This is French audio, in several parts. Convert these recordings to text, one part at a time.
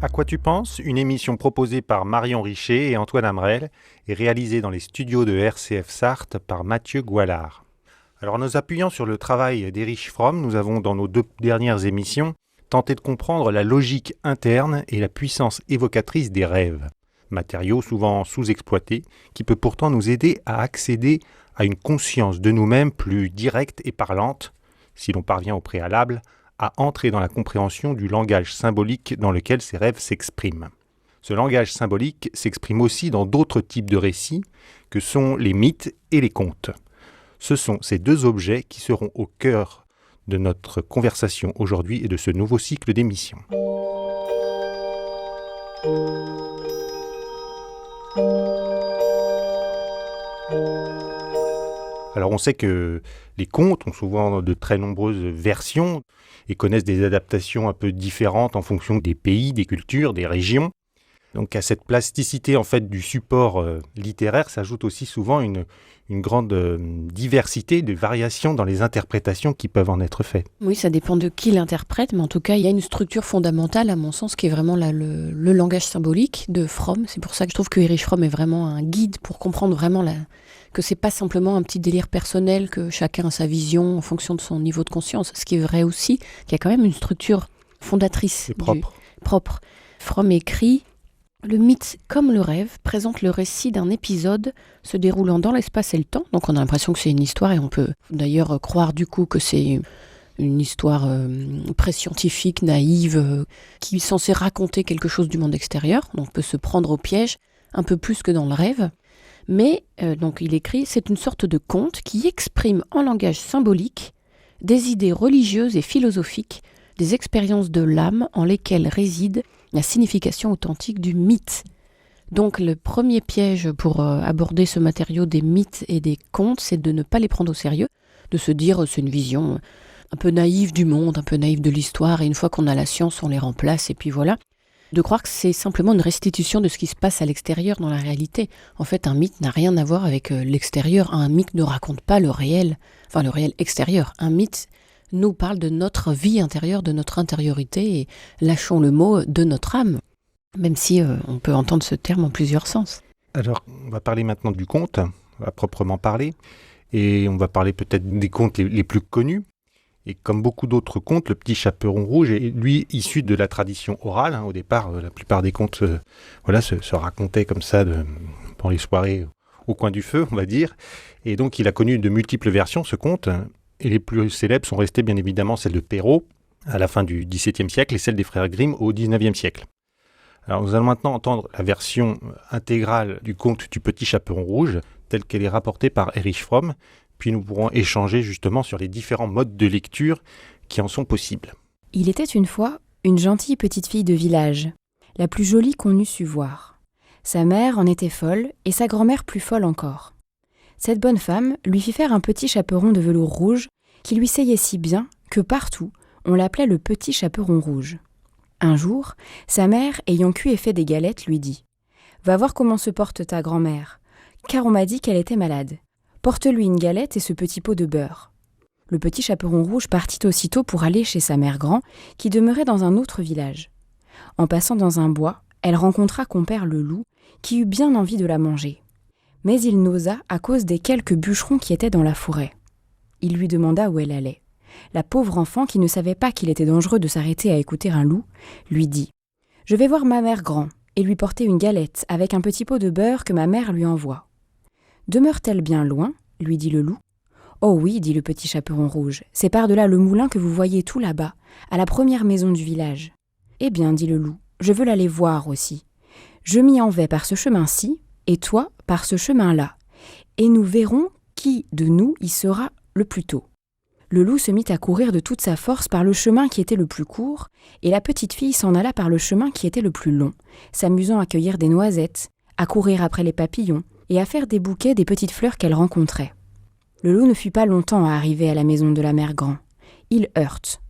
À quoi tu penses? Une émission proposée par Marion Richer et Antoine Hamrel et réalisée dans les studios de RCF Sarthe par Mathieu Goualard. Alors, en nous appuyant sur le travail d'Erich Fromm, nous avons dans nos 2 dernières émissions tenté de comprendre la logique interne et la puissance évocatrice des rêves, matériaux souvent sous-exploités, qui peut pourtant nous aider à accéder à une conscience de nous-mêmes plus directe et parlante, si l'on parvient au préalable à entrer dans la compréhension du langage symbolique dans lequel ces rêves s'expriment. Ce langage symbolique s'exprime aussi dans d'autres types de récits que sont les mythes et les contes. Ce sont ces 2 objets qui seront au cœur de notre conversation aujourd'hui et de ce nouveau cycle d'émissions. Alors on sait que les contes ont souvent de très nombreuses versions et connaissent des adaptations un peu différentes en fonction des pays, des cultures, des régions. Donc à cette plasticité en fait du support littéraire s'ajoute aussi souvent une grande diversité de variations dans les interprétations qui peuvent en être faites. Oui, ça dépend de qui l'interprète, mais en tout cas, il y a une structure fondamentale, à mon sens, qui est vraiment le langage symbolique de Fromm. C'est pour ça que je trouve que Erich Fromm est vraiment un guide pour comprendre vraiment que c'est pas simplement un petit délire personnel, que chacun a sa vision en fonction de son niveau de conscience. Ce qui est vrai aussi, qu'il y a quand même une structure fondatrice propre. Fromm écrit: le mythe, comme le rêve, présente le récit d'un épisode se déroulant dans l'espace et le temps. Donc on a l'impression que c'est une histoire, et on peut d'ailleurs croire du coup que c'est une histoire pré-scientifique, naïve, qui est censée raconter quelque chose du monde extérieur. Donc on peut se prendre au piège un peu plus que dans le rêve. Mais, donc il écrit, c'est une sorte de conte qui exprime en langage symbolique des idées religieuses et philosophiques, des expériences de l'âme en lesquelles réside la signification authentique du mythe. Donc le premier piège pour aborder ce matériau des mythes et des contes, c'est de ne pas les prendre au sérieux, de se dire c'est une vision un peu naïve du monde, un peu naïve de l'histoire, et une fois qu'on a la science, on les remplace, et puis voilà. De croire que c'est simplement une restitution de ce qui se passe à l'extérieur dans la réalité. En fait, un mythe n'a rien à voir avec l'extérieur. Un mythe ne raconte pas le réel extérieur. Un mythe nous parle de notre vie intérieure, de notre intériorité, et lâchons le mot de notre âme, même si on peut entendre ce terme en plusieurs sens. Alors, on va parler maintenant du conte, à proprement parler, et on va parler peut-être des contes les plus connus. Et comme beaucoup d'autres contes, le Petit Chaperon Rouge est, lui, issu de la tradition orale. Au départ, la plupart des contes se racontaient comme ça pendant les soirées au coin du feu, on va dire. Et donc, il a connu de multiples versions, ce conte. Et les plus célèbres sont restées bien évidemment celles de Perrault à la fin du XVIIe siècle et celles des frères Grimm au XIXe siècle. Alors nous allons maintenant entendre la version intégrale du conte du Petit Chaperon Rouge telle qu'elle est rapportée par Erich Fromm, puis nous pourrons échanger justement sur les différents modes de lecture qui en sont possibles. Il était une fois une gentille petite fille de village, la plus jolie qu'on eût su voir. Sa mère en était folle et sa grand-mère plus folle encore. Cette bonne femme lui fit faire un petit chaperon de velours rouge qui lui seyait si bien que partout on l'appelait le Petit Chaperon Rouge. Un jour, sa mère, ayant cuit et fait des galettes, lui dit « Va voir comment se porte ta grand-mère, car on m'a dit qu'elle était malade. Porte-lui une galette et ce petit pot de beurre. » Le Petit Chaperon Rouge partit aussitôt pour aller chez sa mère grand, qui demeurait dans un autre village. En passant dans un bois, elle rencontra compère le loup, qui eut bien envie de la manger. Mais il n'osa à cause des quelques bûcherons qui étaient dans la forêt. Il lui demanda où elle allait. La pauvre enfant, qui ne savait pas qu'il était dangereux de s'arrêter à écouter un loup, lui dit « Je vais voir ma mère grand et lui porter une galette avec un petit pot de beurre que ma mère lui envoie. » « Demeure-t-elle bien loin ?» lui dit le loup. « Oh oui, dit le Petit Chaperon Rouge, c'est par-delà le moulin que vous voyez tout là-bas, à la première maison du village. »« Eh bien, dit le loup, je veux l'aller voir aussi. Je m'y en vais par ce chemin-ci, et toi par ce chemin-là, et nous verrons qui de nous y sera le plus tôt. » Le loup se mit à courir de toute sa force par le chemin qui était le plus court, et la petite fille s'en alla par le chemin qui était le plus long, s'amusant à cueillir des noisettes, à courir après les papillons, et à faire des bouquets des petites fleurs qu'elle rencontrait. Le loup ne fut pas longtemps à arriver à la maison de la mère grand. Il heurte.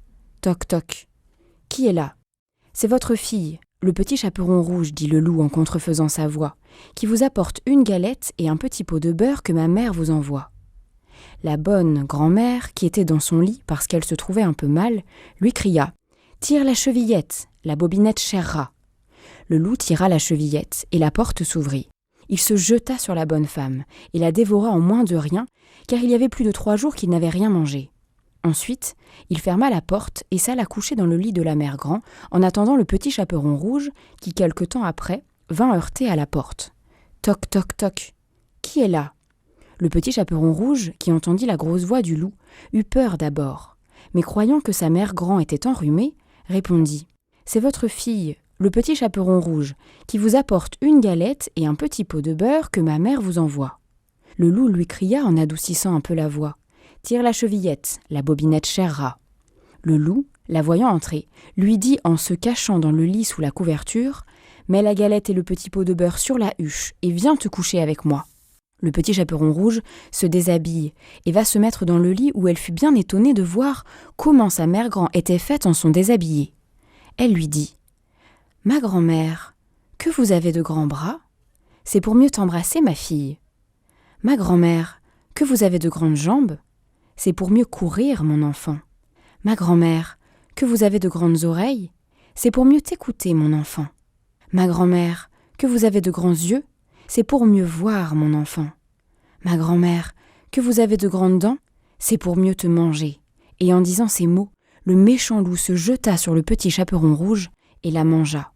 Toc toc. Qui est là ? C'est votre fille, le Petit Chaperon Rouge, dit le loup en contrefaisant sa voix, qui vous apporte une galette et un petit pot de beurre que ma mère vous envoie. La bonne grand-mère, qui était dans son lit parce qu'elle se trouvait un peu mal, lui cria « Tire la chevillette, la bobinette cherra !» Le loup tira la chevillette et la porte s'ouvrit. Il se jeta sur la bonne femme et la dévora en moins de rien, car il y avait plus de 3 jours qu'il n'avait rien mangé. Ensuite, il ferma la porte et s'alla coucher dans le lit de la mère Grand, en attendant le petit chaperon rouge qui, quelque temps après, vint heurter à la porte. Toc, toc, toc. Qui est là ? Le petit chaperon rouge, qui entendit la grosse voix du loup, eut peur d'abord, mais croyant que sa mère Grand était enrhumée, répondit « C'est votre fille, le petit chaperon rouge, qui vous apporte une galette et un petit pot de beurre que ma mère vous envoie. » Le loup lui cria en adoucissant un peu la voix « Tire la chevillette, la bobinette chèrera. » Le loup, la voyant entrer, lui dit en se cachant dans le lit sous la couverture « Mets la galette et le petit pot de beurre sur la huche et viens te coucher avec moi. » Le petit chaperon rouge se déshabille et va se mettre dans le lit où elle fut bien étonnée de voir comment sa mère Grand était faite en son déshabillé. Elle lui dit « Ma grand-mère, que vous avez de grands bras ? C'est pour mieux t'embrasser, ma fille. Ma grand-mère, que vous avez de grandes jambes ? C'est pour mieux courir, mon enfant. Ma grand-mère, que vous avez de grandes oreilles ? C'est pour mieux t'écouter, mon enfant. Ma grand-mère, que vous avez de grands yeux ? C'est pour mieux voir, mon enfant. Ma grand-mère, que vous avez de grandes dents ? C'est pour mieux te manger. » Et en disant ces mots, le méchant loup se jeta sur le petit chaperon rouge et la mangea.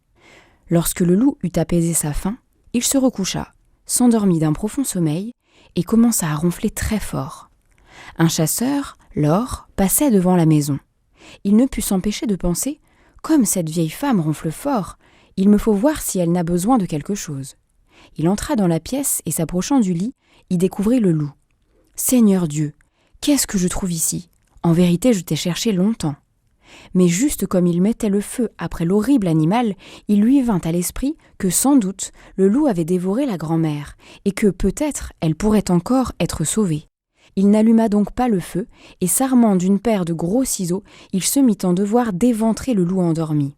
Lorsque le loup eut apaisé sa faim, il se recoucha, s'endormit d'un profond sommeil et commença à ronfler très fort. Un chasseur, l'or, passait devant la maison. Il ne put s'empêcher de penser « Comme cette vieille femme ronfle fort, il me faut voir si elle n'a besoin de quelque chose. » Il entra dans la pièce et s'approchant du lit, y découvrit le loup. « Seigneur Dieu, qu'est-ce que je trouve ici ? En vérité, je t'ai cherché longtemps. » Mais juste comme il mettait le feu après l'horrible animal, il lui vint à l'esprit que sans doute le loup avait dévoré la grand-mère et que peut-être elle pourrait encore être sauvée. Il n'alluma donc pas le feu et s'armant d'une paire de gros ciseaux, il se mit en devoir d'éventrer le loup endormi.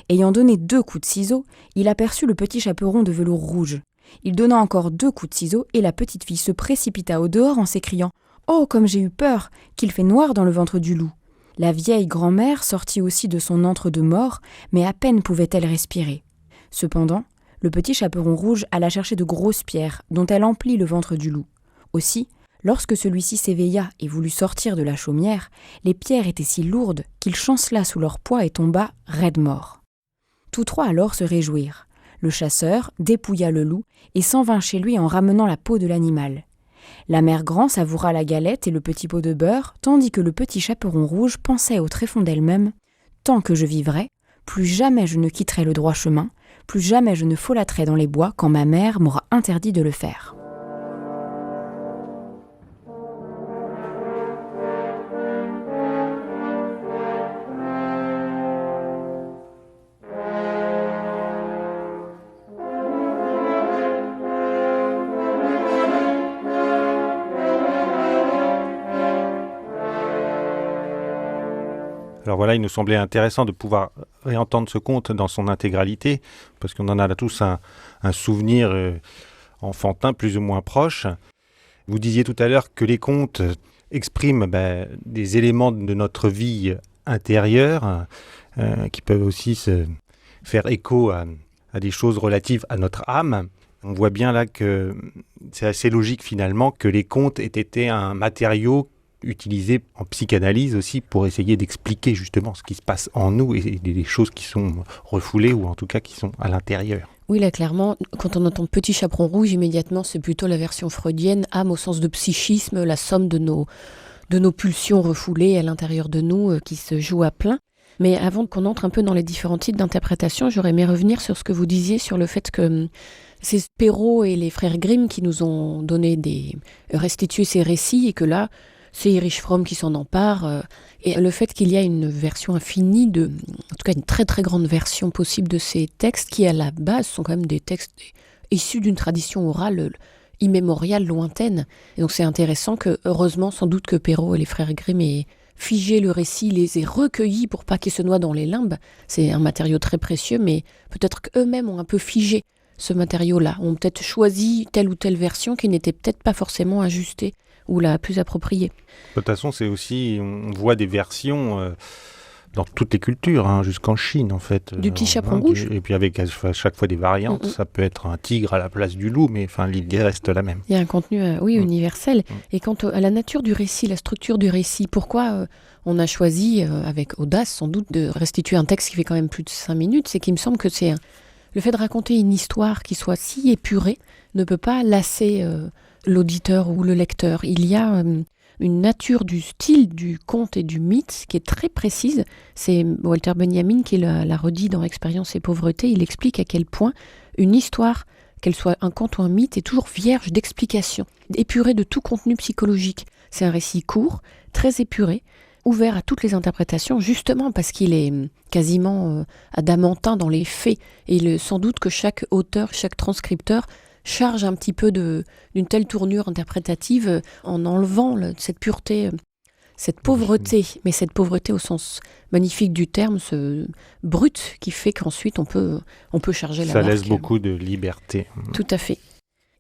Ayant donné 2 coups de ciseaux, il aperçut le petit chaperon de velours rouge. Il donna encore 2 coups de ciseaux et la petite fille se précipita au dehors en s'écriant « Oh, comme j'ai eu peur, qu'il fait noir dans le ventre du loup !» La vieille grand-mère sortit aussi de son antre de mort, mais à peine pouvait-elle respirer. Cependant, le petit chaperon rouge alla chercher de grosses pierres dont elle emplit le ventre du loup. Aussi, lorsque celui-ci s'éveilla et voulut sortir de la chaumière, les pierres étaient si lourdes qu'il chancela sous leur poids et tomba raide mort. Tous 3 alors se réjouirent. Le chasseur dépouilla le loup et s'en vint chez lui en ramenant la peau de l'animal. La mère Grand savoura la galette et le petit pot de beurre, tandis que le petit chaperon rouge pensait au tréfonds d'elle-même « Tant que je vivrai, plus jamais je ne quitterai le droit chemin, plus jamais je ne folâtrerai dans les bois quand ma mère m'aura interdit de le faire. » Alors voilà, il nous semblait intéressant de pouvoir réentendre ce conte dans son intégralité, parce qu'on en a là tous un souvenir enfantin plus ou moins proche. Vous disiez tout à l'heure que les contes expriment des éléments de notre vie intérieure, qui peuvent aussi se faire écho à des choses relatives à notre âme. On voit bien là que c'est assez logique finalement que les contes aient été un matériau utilisé en psychanalyse aussi pour essayer d'expliquer justement ce qui se passe en nous et des choses qui sont refoulées ou en tout cas qui sont à l'intérieur. Oui, là clairement, quand on entend petit chaperon rouge, immédiatement c'est plutôt la version freudienne, âme au sens de psychisme, la somme de nos pulsions refoulées à l'intérieur de nous qui se jouent à plein. Mais avant qu'on entre un peu dans les différents types d'interprétation, j'aurais aimé revenir sur ce que vous disiez sur le fait que c'est Perrault et les frères Grimm qui nous ont restitué ces récits et que là, c'est Erich Fromm qui s'en empare. Et le fait qu'il y a une version infinie, en tout cas une très très grande version possible de ces textes qui à la base sont quand même des textes issus d'une tradition orale immémoriale, lointaine. Et donc c'est intéressant que, heureusement, sans doute que Perrault et les frères Grimm aient figé le récit, les aient recueillis pour pas qu'il se noie dans les limbes. C'est un matériau très précieux, mais peut-être qu'eux-mêmes ont un peu figé ce matériau-là, ont peut-être choisi telle ou telle version qui n'était peut-être pas forcément ajustée ou la plus appropriée. De toute façon, c'est aussi, on voit des versions dans toutes les cultures, jusqu'en Chine en fait. Du petit chaperon rouge. Et puis avec à chaque fois des variantes, ça peut être un tigre à la place du loup, mais l'idée reste la même. Il y a un contenu, universel. Et quant à la nature du récit, la structure du récit, pourquoi on a choisi, avec audace sans doute, de restituer un texte qui fait quand même plus de 5 minutes, c'est qu'il me semble que le fait de raconter une histoire qui soit si épurée ne peut pas lasser l'auditeur ou le lecteur. Il y a une nature du style du conte et du mythe qui est très précise. C'est Walter Benjamin qui l'a redit dans Expérience et pauvreté. Il explique à quel point une histoire, qu'elle soit un conte ou un mythe, est toujours vierge d'explications, épurée de tout contenu psychologique. C'est un récit court, très épuré, ouvert à toutes les interprétations, justement parce qu'il est quasiment adamantin dans les faits. Et sans doute que chaque auteur, chaque transcripteur charge un petit peu d'une telle tournure interprétative en enlevant cette pureté, cette pauvreté, mais cette pauvreté au sens magnifique du terme, ce brut qui fait qu'ensuite on peut charger la marque. Ça laisse beaucoup de liberté. Tout à fait.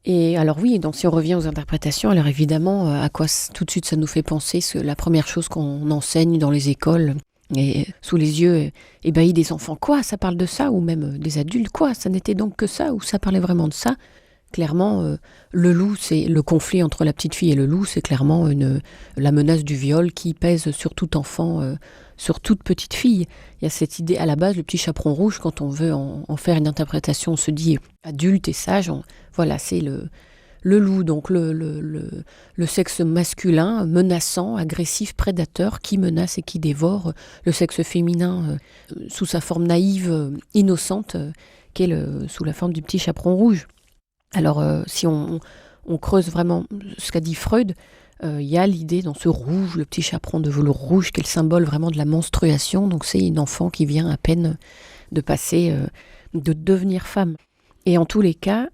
Et alors oui, donc si on revient aux interprétations, alors évidemment, à quoi tout de suite ça nous fait penser, la première chose qu'on enseigne dans les écoles, et sous les yeux ébahis des enfants, quoi, ça parle de ça, ou même des adultes, quoi, ça n'était donc que ça, ou ça parlait vraiment de ça. Clairement, le loup, c'est le conflit entre la petite fille et le loup, c'est clairement la menace du viol qui pèse sur tout enfant, sur toute petite fille. Il y a cette idée, à la base, le petit chaperon rouge, quand on veut en faire une interprétation, on se dit adulte et sage, voilà, c'est le loup, donc le sexe masculin, menaçant, agressif, prédateur, qui menace et qui dévore, le sexe féminin, sous sa forme naïve, innocente, qui est sous la forme du petit chaperon rouge. Alors, si on creuse vraiment ce qu'a dit Freud, il y a l'idée dans ce rouge, le petit chaperon de velours rouge, qui est le symbole vraiment de la menstruation. Donc, c'est une enfant qui vient à peine de passer, de devenir femme. Et en tous les cas,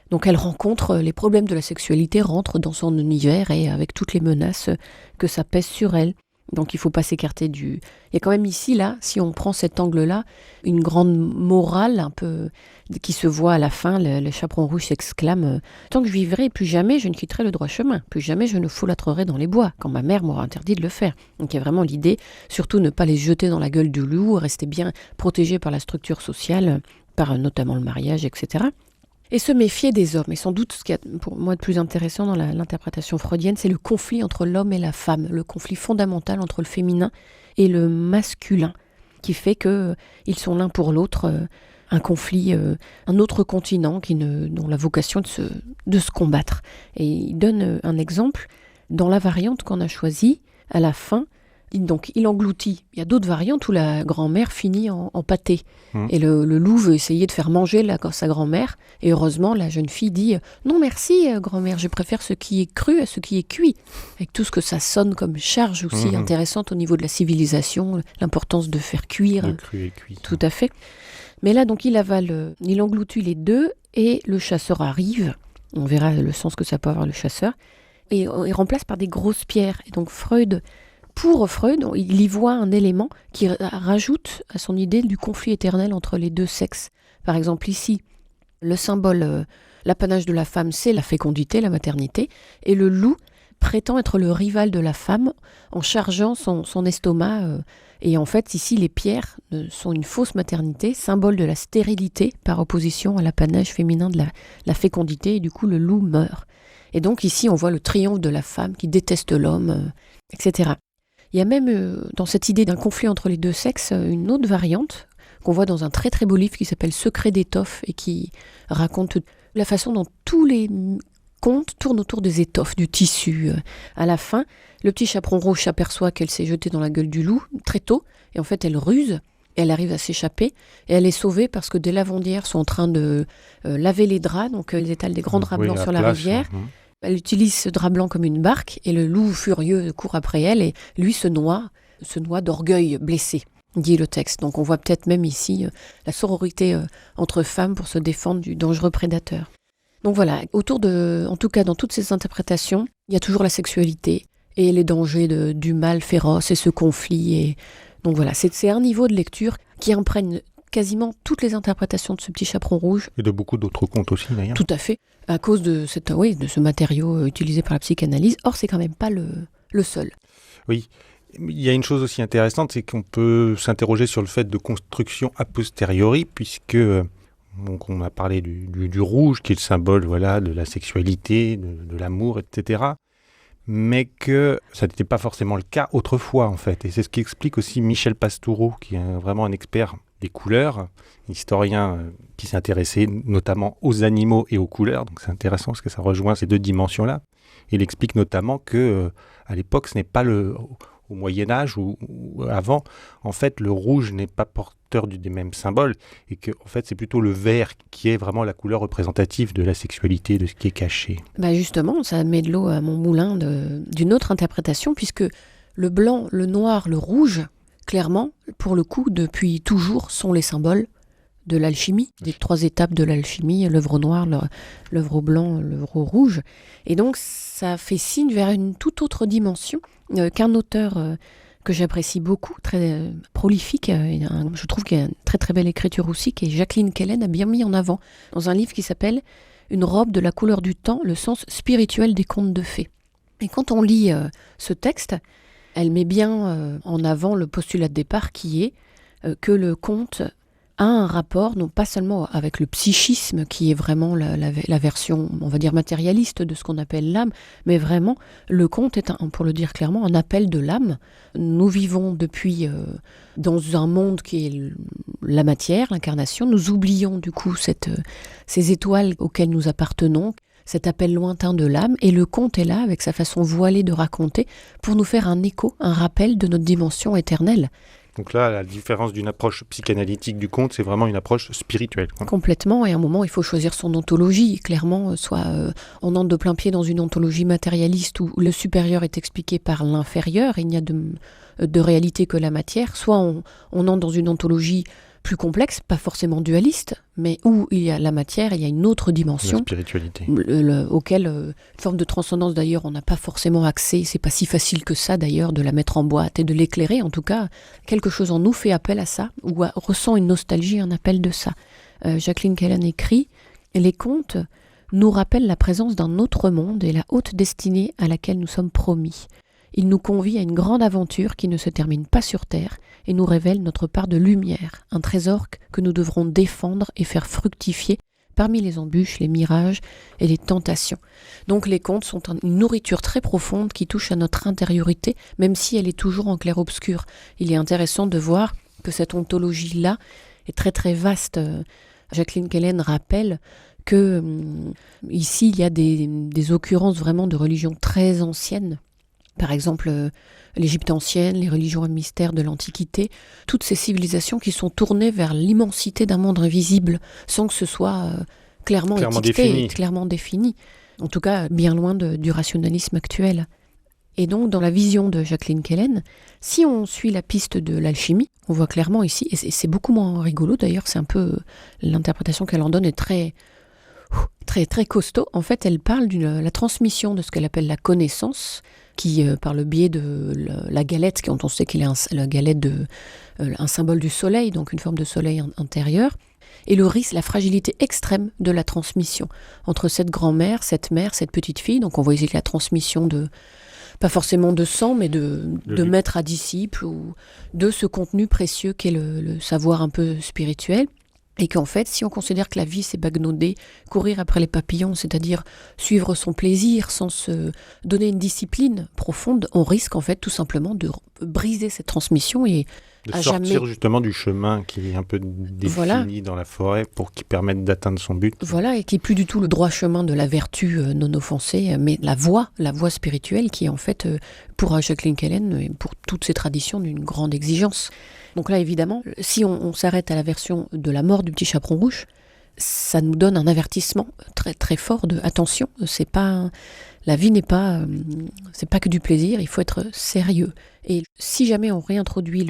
donc elle rencontre les problèmes de la sexualité, rentre dans son univers et avec toutes les menaces que ça pèse sur elle. Donc il ne faut pas s'écarter Il y a quand même ici, là, si on prend cet angle-là, une grande morale un peu qui se voit à la fin. Le chaperon rouge s'exclame « Tant que je vivrai, plus jamais je ne quitterai le droit chemin. Plus jamais je ne folâtrerai dans les bois, quand ma mère m'aura interdit de le faire. » Donc il y a vraiment l'idée, surtout ne pas les jeter dans la gueule du loup, rester bien protégé par la structure sociale, par notamment le mariage, etc. Et se méfier des hommes. Et sans doute, ce qui est pour moi de plus intéressant dans l'interprétation freudienne, c'est le conflit entre l'homme et la femme, le conflit fondamental entre le féminin et le masculin, qui fait qu'ils sont l'un pour l'autre un conflit, un autre continent dont la vocation est de se combattre. Et il donne un exemple dans la variante qu'on a choisie à la fin. Donc il engloutit. Il y a d'autres variantes où la grand-mère finit en pâté. Et le loup veut essayer de faire manger sa grand-mère. Et heureusement, la jeune fille dit « Non merci grand-mère, je préfère ce qui est cru à ce qui est cuit ». Avec tout ce que ça sonne comme charge aussi intéressante au niveau de la civilisation, l'importance de faire cuire. De cru et cuit. Tout à fait. Mais là, donc il engloutit les deux et le chasseur arrive. On verra le sens que ça peut avoir le chasseur. Et il remplace par des grosses pierres. Et donc pour Freud, il y voit un élément qui rajoute à son idée du conflit éternel entre les deux sexes. Par exemple, ici, le symbole, l'apanage de la femme, c'est la fécondité, la maternité, et le loup prétend être le rival de la femme en chargeant son estomac. Et en fait, ici, les pierres sont une fausse maternité, symbole de la stérilité, par opposition à l'apanage féminin de la fécondité, et du coup, le loup meurt. Et donc ici, on voit le triomphe de la femme qui déteste l'homme, etc. Il y a même, dans cette idée d'un conflit entre les deux sexes, une autre variante qu'on voit dans un très très beau livre qui s'appelle « Secret d'étoffe » et qui raconte la façon dont tous les contes tournent autour des étoffes, du tissu. À la fin, le petit chaperon rouge s'aperçoit qu'elle s'est jetée dans la gueule du loup très tôt, et en fait elle ruse, et elle arrive à s'échapper, et elle est sauvée parce que des lavandières sont en train de laver les draps, donc elles étalent des grands draps blancs sur la rivière. Elle utilise ce drap blanc comme une barque et le loup furieux court après elle et lui se noie d'orgueil blessé, dit le texte. Donc on voit peut-être même ici la sororité entre femmes pour se défendre du dangereux prédateur. Donc voilà, en tout cas dans toutes ces interprétations, il y a toujours la sexualité et les dangers du mal féroce et ce conflit. Et donc voilà, c'est un niveau de lecture qui imprègne quasiment toutes les interprétations de ce petit chaperon rouge. Et de beaucoup d'autres contes aussi, d'ailleurs. Tout à fait, à cause de ce matériau utilisé par la psychanalyse. Or, c'est quand même pas le seul. Oui, Il y a une chose aussi intéressante, c'est qu'on peut s'interroger sur le fait de construction a posteriori, puisque donc on a parlé du rouge, qui est le symbole voilà, de la sexualité, de l'amour, etc. Mais que ça n'était pas forcément le cas autrefois, en fait. Et c'est ce qui explique aussi Michel Pastoureau, qui est vraiment un expert des couleurs, historien qui s'est intéressé notamment aux animaux et aux couleurs. Donc c'est intéressant parce que ça rejoint ces deux dimensions-là. Il explique notamment que à l'époque, ce n'est pas au Moyen-Âge ou avant, en fait, le rouge n'est pas porteur des mêmes symboles et que, en fait, c'est plutôt le vert qui est vraiment la couleur représentative de la sexualité, de ce qui est caché. Bah justement, ça met de l'eau à mon moulin d'une autre interprétation, puisque le blanc, le noir, le rouge, clairement, pour le coup, depuis toujours, sont les symboles de l'alchimie, des 3 étapes de l'alchimie, l'œuvre au noir, l'œuvre au blanc, l'œuvre au rouge. Et donc, ça fait signe vers une toute autre dimension qu'un auteur que j'apprécie beaucoup, très prolifique, je trouve qu'il y a une très très belle écriture aussi, qui est Jacqueline Kellen, a bien mis en avant dans un livre qui s'appelle « Une robe de la couleur du temps, le sens spirituel des contes de fées ». Et quand on lit ce texte, elle met bien en avant le postulat de départ qui est que le conte a un rapport, non pas seulement avec le psychisme, qui est vraiment la version, on va dire, matérialiste de ce qu'on appelle l'âme, mais vraiment, le conte est, pour le dire clairement, un appel de l'âme. Nous vivons depuis dans un monde qui est la matière, l'incarnation. Nous oublions du coup ces étoiles auxquelles nous appartenons, cet appel lointain de l'âme, et le conte est là, avec sa façon voilée de raconter, pour nous faire un écho, un rappel de notre dimension éternelle. Donc là, la différence d'une approche psychanalytique du conte, c'est vraiment une approche spirituelle. Complètement, et à un moment, il faut choisir son ontologie. Clairement, soit on entre de plein pied dans une ontologie matérialiste où le supérieur est expliqué par l'inférieur, il n'y a de réalité que la matière, soit on entre dans une ontologie plus complexe, pas forcément dualiste, mais où il y a la matière, il y a une autre dimension. La spiritualité. Auquel, une forme de transcendance d'ailleurs, on n'a pas forcément accès, c'est pas si facile que ça d'ailleurs de la mettre en boîte et de l'éclairer. En tout cas, quelque chose en nous fait appel à ça, ou ressent une nostalgie, un appel de ça. Jacqueline Kellen écrit « Les contes nous rappellent la présence d'un autre monde et la haute destinée à laquelle nous sommes promis. Il nous convie à une grande aventure qui ne se termine pas sur Terre et nous révèle notre part de lumière, un trésor que nous devrons défendre et faire fructifier parmi les embûches, les mirages et les tentations. » Donc les contes sont une nourriture très profonde qui touche à notre intériorité, même si elle est toujours en clair-obscur. Il est intéressant de voir que cette ontologie-là est très très vaste. Jacqueline Kellen rappelle que ici il y a des occurrences vraiment de religions très anciennes. Par exemple, l'Égypte ancienne, les religions et mystères de l'Antiquité, toutes ces civilisations qui sont tournées vers l'immensité d'un monde invisible, sans que ce soit clairement étiqueté, clairement défini. En tout cas, bien loin du rationalisme actuel. Et donc, dans la vision de Jacqueline Kellen, si on suit la piste de l'alchimie, on voit clairement ici, et c'est beaucoup moins rigolo d'ailleurs, c'est un peu l'interprétation qu'elle en donne est très très costaud. En fait, elle parle de la transmission de ce qu'elle appelle la connaissance, qui, par le biais de la galette, dont on sait qu'il est la galette un symbole du soleil, donc une forme de soleil intérieur, et le risque, la fragilité extrême de la transmission entre cette grand-mère, cette mère, cette petite fille. Donc on voit ici la transmission pas forcément de sang, mais de maître à disciple, ou de ce contenu précieux qu'est le savoir un peu spirituel. Et qu'en fait, si on considère que la vie, c'est bagnauder, courir après les papillons, c'est-à-dire suivre son plaisir sans se donner une discipline profonde, on risque en fait tout simplement de briser cette transmission et de sortir justement du chemin qui est un peu défini dans la forêt pour qu'il permette d'atteindre son but. Voilà, et qui n'est plus du tout le droit chemin de la vertu non offensée, mais la voie spirituelle qui est en fait, pour Jacqueline Kellen et pour toutes ces traditions, d'une grande exigence. Donc là, évidemment, si on s'arrête à la version de la mort du petit chaperon rouge, ça nous donne un avertissement très très fort de attention. La vie n'est pas, c'est pas que du plaisir. Il faut être sérieux. Et si jamais on réintroduit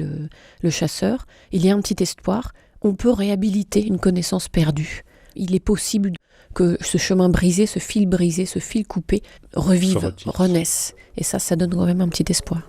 le chasseur, il y a un petit espoir. On peut réhabiliter une connaissance perdue. Il est possible que ce chemin brisé, ce fil brisé, ce fil coupé revive, renaisse. Et ça donne quand même un petit espoir.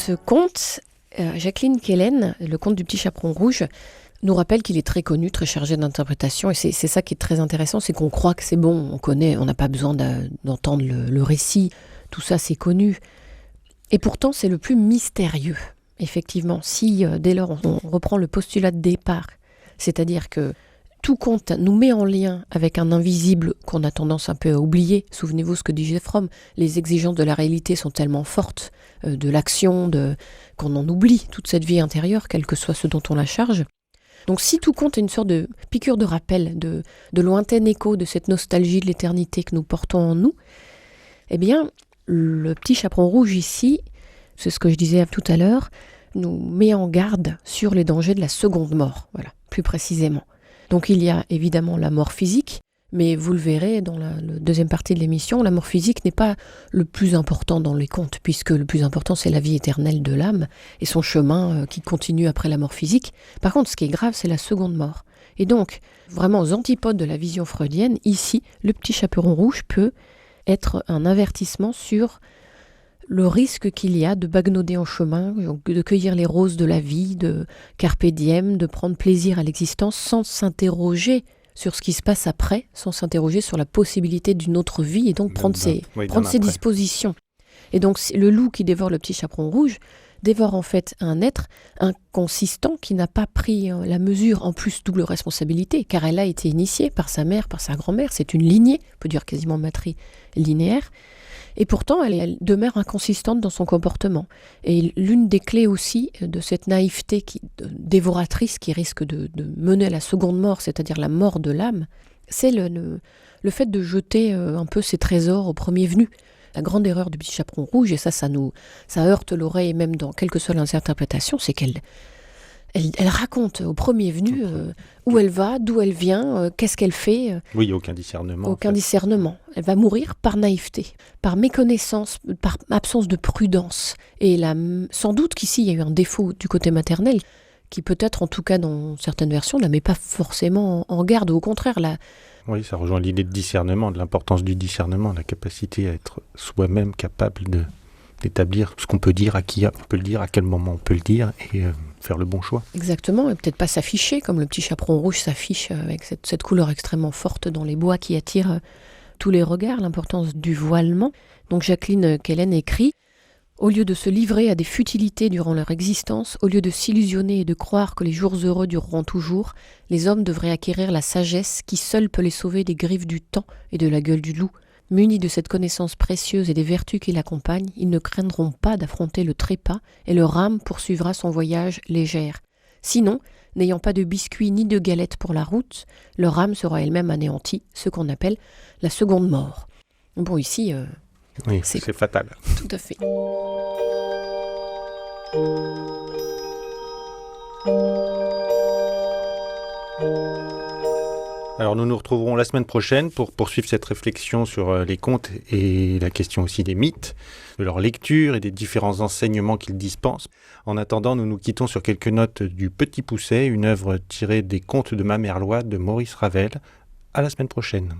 ce conte, Jacqueline Kellen, le conte du petit chaperon rouge, nous rappelle qu'il est très connu, très chargé d'interprétation. Et c'est ça qui est très intéressant, c'est qu'on croit que c'est bon, on connaît, on n'a pas besoin d'entendre le récit. Tout ça, c'est connu. Et pourtant, c'est le plus mystérieux. Effectivement, si dès lors on reprend le postulat de départ, c'est-à-dire que tout conte nous met en lien avec un invisible qu'on a tendance un peu à oublier. Souvenez-vous ce que disait Fromm, les exigences de la réalité sont tellement fortes, de l'action, qu'on en oublie toute cette vie intérieure, quel que soit ce dont on la charge. Donc si tout conte est une sorte de piqûre de rappel, de lointain écho de cette nostalgie de l'éternité que nous portons en nous, eh bien, le petit chaperon rouge ici, c'est ce que je disais tout à l'heure, nous met en garde sur les dangers de la seconde mort, voilà, plus précisément. Donc il y a évidemment la mort physique, mais vous le verrez dans la deuxième partie de l'émission, la mort physique n'est pas le plus important dans les contes, puisque le plus important c'est la vie éternelle de l'âme et son chemin qui continue après la mort physique. Par contre, ce qui est grave, c'est la seconde mort. Et donc, vraiment aux antipodes de la vision freudienne, ici, le petit chaperon rouge peut être un avertissement sur le risque qu'il y a de bagnoder en chemin, de cueillir les roses de la vie, de carpe diem, de prendre plaisir à l'existence sans s'interroger sur ce qui se passe après, sans s'interroger sur la possibilité d'une autre vie et donc prendre ses dispositions. Et donc le loup qui dévore le petit chaperon rouge dévore en fait un être inconsistant qui n'a pas pris la mesure, en plus double responsabilité, car elle a été initiée par sa mère, par sa grand-mère, c'est une lignée, on peut dire quasiment matrilinéaire, et pourtant elle demeure inconsistante dans son comportement. Et l'une des clés aussi de cette naïveté dévoratrice qui risque de mener à la seconde mort, c'est-à-dire la mort de l'âme, c'est le fait de jeter un peu ses trésors au premier venu. La grande erreur du petit chaperon rouge, et ça heurte l'oreille même dans quelle que soit l'interprétation, c'est qu'elle raconte au premier venu où elle va, d'où elle vient, qu'est-ce qu'elle fait. Oui, aucun discernement. Aucun discernement. Elle va mourir par naïveté, par méconnaissance, par absence de prudence. Et sans doute qu'ici, il y a eu un défaut du côté maternel, qui peut-être, en tout cas dans certaines versions, ne la met pas forcément en garde. Au contraire, oui, ça rejoint l'idée de discernement, de l'importance du discernement, la capacité à être soi-même capable d'établir ce qu'on peut dire, à qui on peut le dire, à quel moment on peut le dire, et faire le bon choix. Exactement, et peut-être pas s'afficher, comme le petit chaperon rouge s'affiche avec cette couleur extrêmement forte dans les bois qui attire tous les regards, l'importance du voilement. Donc Jacqueline Kellen écrit: au lieu de se livrer à des futilités durant leur existence, au lieu de s'illusionner et de croire que les jours heureux dureront toujours, les hommes devraient acquérir la sagesse qui seule peut les sauver des griffes du temps et de la gueule du loup. Munis de cette connaissance précieuse et des vertus qui l'accompagnent, ils ne craindront pas d'affronter le trépas et leur âme poursuivra son voyage légère. Sinon, n'ayant pas de biscuits ni de galettes pour la route, leur âme sera elle-même anéantie, ce qu'on appelle la seconde mort. Bon, ici... oui, c'est fatal. Tout à fait. Alors nous nous retrouverons la semaine prochaine pour poursuivre cette réflexion sur les contes et la question aussi des mythes, de leur lecture et des différents enseignements qu'ils dispensent. En attendant, nous nous quittons sur quelques notes du Petit Pousset, une œuvre tirée des Contes de Mamerlois de Maurice Ravel. À la semaine prochaine.